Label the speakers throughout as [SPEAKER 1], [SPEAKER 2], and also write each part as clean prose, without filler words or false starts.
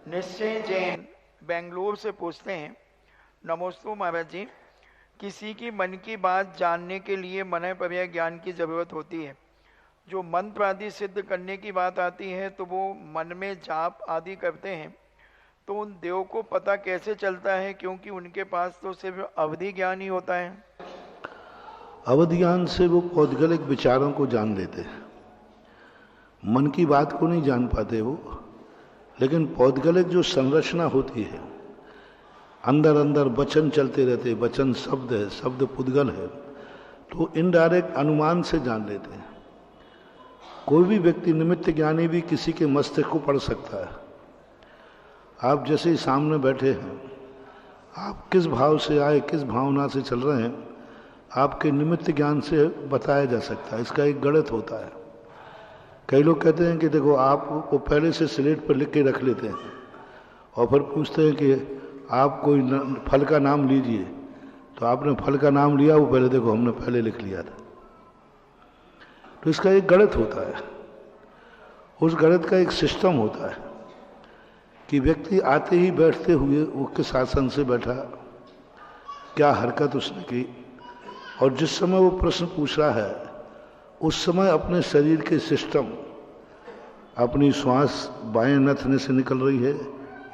[SPEAKER 1] निश्चय जैन बेंगलुरु से पूछते हैं, नमोस्तु महाराज जी। किसी की मन की बात जानने के लिए मन पर्याय ज्ञान की जरूरत होती है। जो मंत्र आदि सिद्ध करने की बात आती है तो वो मन में जाप आदि करते हैं, तो उन देव को पता कैसे चलता है, क्योंकि उनके पास तो सिर्फ अवधि ज्ञान ही होता है।
[SPEAKER 2] अवधि ज्ञान से वो पौद्गलिक विचारों को जान लेते हैं, मन की बात को नहीं जान पाते वो। लेकिन पौद्गलिक जो संरचना होती है, अंदर अंदर वचन चलते रहते, वचन शब्द है, शब्द पुद्गल है, तो इनडायरेक्ट अनुमान से जान लेते हैं। कोई भी व्यक्ति निमित्त ज्ञानी भी किसी के मस्तिष्क को पढ़ सकता है। आप जैसे ही सामने बैठे हैं, आप किस भाव से आए, किस भावना से चल रहे हैं, आपके निमित्त ज्ञान से बताया जा सकता है। इसका एक गणित होता है। कई लोग कहते हैं कि देखो, आप वो पहले से स्लेट पर लिख के रख लेते हैं और फिर पूछते हैं कि आप कोई फल का नाम लीजिए, तो आपने फल का नाम लिया, वो पहले देखो हमने पहले लिख लिया था। तो इसका एक गणित होता है। उस गणित का एक सिस्टम होता है कि व्यक्ति आते ही बैठते हुए वो किस आसन से बैठा, क्या हरकत उसने की, और जिस समय वो प्रश्न पूछ रहा है उस समय अपने शरीर के सिस्टम, अपनी श्वास बाएं नथने से निकल रही है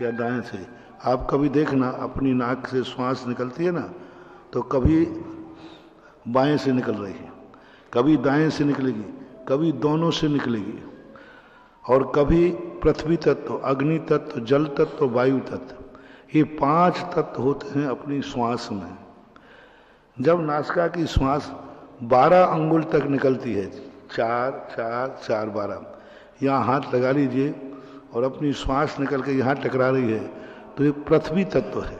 [SPEAKER 2] या दाएं से। आप कभी देखना, अपनी नाक से श्वास निकलती है ना, तो कभी बाएं से निकल रही है, कभी दाएं से निकलेगी, कभी दोनों से निकलेगी। और कभी पृथ्वी तत्व, अग्नि तत्व, जल तत्व, वायु तत्व, ये 5 तत्व होते हैं अपनी श्वास में। जब नासिका की श्वास 12 अंगुल तक निकलती है, 4 4 4 12, यहाँ हाथ लगा लीजिए और अपनी श्वास निकल के यहाँ टकरा रही है, तो ये पृथ्वी तत्व है।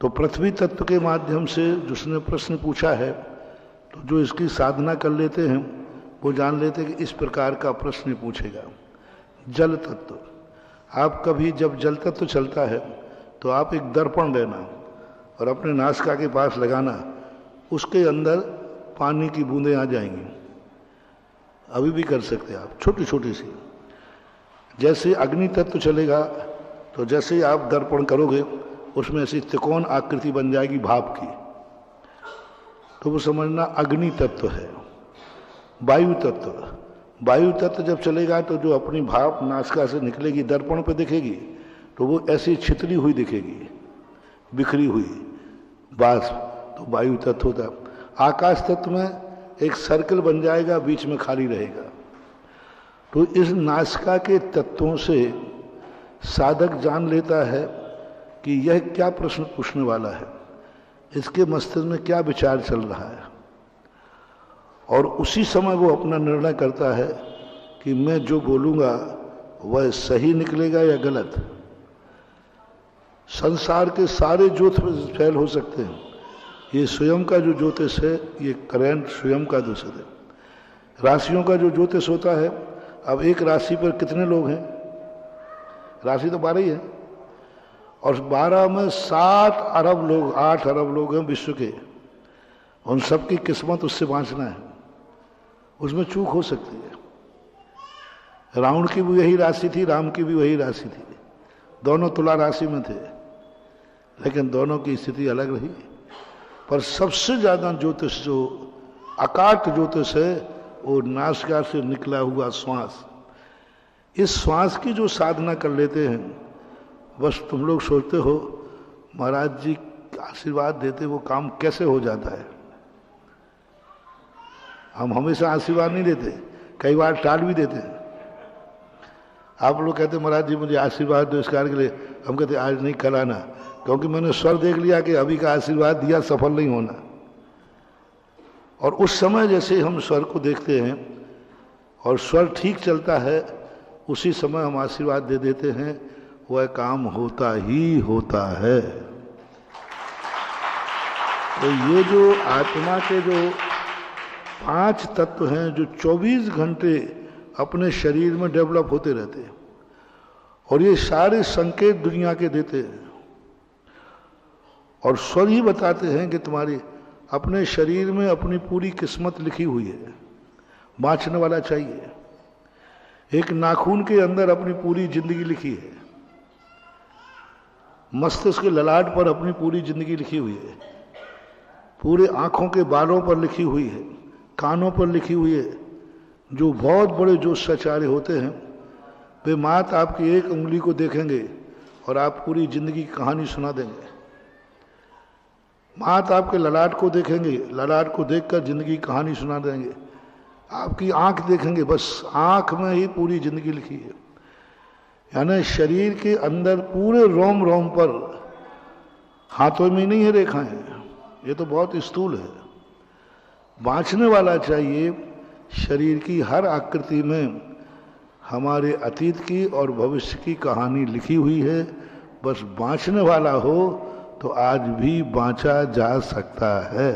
[SPEAKER 2] तो पृथ्वी तत्व के माध्यम से जिसने प्रश्न पूछा है, तो जो इसकी साधना कर लेते हैं वो जान लेते हैं कि इस प्रकार का प्रश्न पूछेगा। जल तत्व, आप कभी जब जल तत्व चलता है तो आप एक दर्पण लेना और अपने नासिका के पास लगाना, उसके अंदर पानी की बूंदें आ जाएंगी। अभी भी कर सकते हैं आप, छोटी छोटी सी। जैसे अग्नि तत्व चलेगा तो जैसे ही आप दर्पण करोगे उसमें ऐसी त्रिकोण आकृति बन जाएगी भाप की, तो वो समझना अग्नि तत्व है। वायु तत्व, वायु तत्व जब चलेगा तो जो अपनी भाप नासिका से निकलेगी, दर्पण पे दिखेगी, तो वो ऐसी छितरी हुई दिखेगी, बिखरी हुई बाष्प, तो वायु तत्व होता है। आकाश तत्व में एक सर्कल बन जाएगा, बीच में खाली रहेगा। तो इस नासिका के तत्वों से साधक जान लेता है कि यह क्या प्रश्न पूछने वाला है, इसके मस्तिष्क में क्या विचार चल रहा है, और उसी समय वो अपना निर्णय करता है कि मैं जो बोलूँगा वह सही निकलेगा या गलत। संसार के सारे ज्योतिष फैल हो सकते हैं, ये स्वयं का जो ज्योतिष है, ये करंट स्वयं का ज्योतिष है। राशियों का जो ज्योतिष होता है, अब एक राशि पर कितने लोग हैं, राशि तो 12 ही है, और 12 में 7 अरब लोग, 8 अरब लोग हैं विश्व के। उन सबकी किस्मत उससे बाँचना है, उसमें चूक हो सकती है। रावण की भी वही राशि थी, राम की भी वही राशि थी, दोनों तुला राशि में थे, लेकिन दोनों की स्थिति अलग रही। पर सबसे ज्यादा ज्योतिष जो अकाट ज्योतिष है, वो नासिका से निकला हुआ श्वास। इस श्वास की जो साधना कर लेते हैं, बस तुम लोग सोचते हो महाराज जी आशीर्वाद देते, वो काम कैसे हो जाता है। हम हमेशा आशीर्वाद नहीं देते, कई बार टाल भी देते हैं। आप लोग कहते महाराज जी मुझे आशीर्वाद दो इस कार्य के लिए, हम कहते आज नहीं, कल आना, क्योंकि मैंने स्वर देख लिया कि अभी का आशीर्वाद दिया सफल नहीं होना। और उस समय जैसे हम स्वर को देखते हैं और स्वर ठीक चलता है, उसी समय हम आशीर्वाद दे देते हैं, वह काम होता ही होता है। तो ये जो आत्मा के जो 5 तत्व हैं, जो 24 घंटे अपने शरीर में डेवलप होते रहते हैं, और ये सारे संकेत दुनिया के देते हैं, और स्वर ही बताते हैं कि तुम्हारी अपने शरीर में अपनी पूरी किस्मत लिखी हुई है, बाँचने वाला चाहिए। एक नाखून के अंदर अपनी पूरी जिंदगी लिखी है, मस्तिष्क के ललाट पर अपनी पूरी जिंदगी लिखी हुई है, पूरे आंखों के बालों पर लिखी हुई है, कानों पर लिखी हुई है। जो बहुत बड़े ज्योतिषाचार्य होते हैं वे मात्र आपकी एक उंगली को देखेंगे और आप पूरी जिंदगी की कहानी सुना देंगे। मात्र आपके ललाट को देखेंगे, ललाट को देखकर जिंदगी की कहानी सुना देंगे। आपकी आंख देखेंगे, बस आंख में ही पूरी जिंदगी लिखी है। यानी शरीर के अंदर पूरे रोम रोम पर, हाथों में नहीं है रेखाएं, ये तो बहुत स्थूल है। बांचने वाला चाहिए, शरीर की हर आकृति में हमारे अतीत की और भविष्य की कहानी लिखी हुई है। बस बांचने वाला हो तो आज भी बांचा जा सकता है।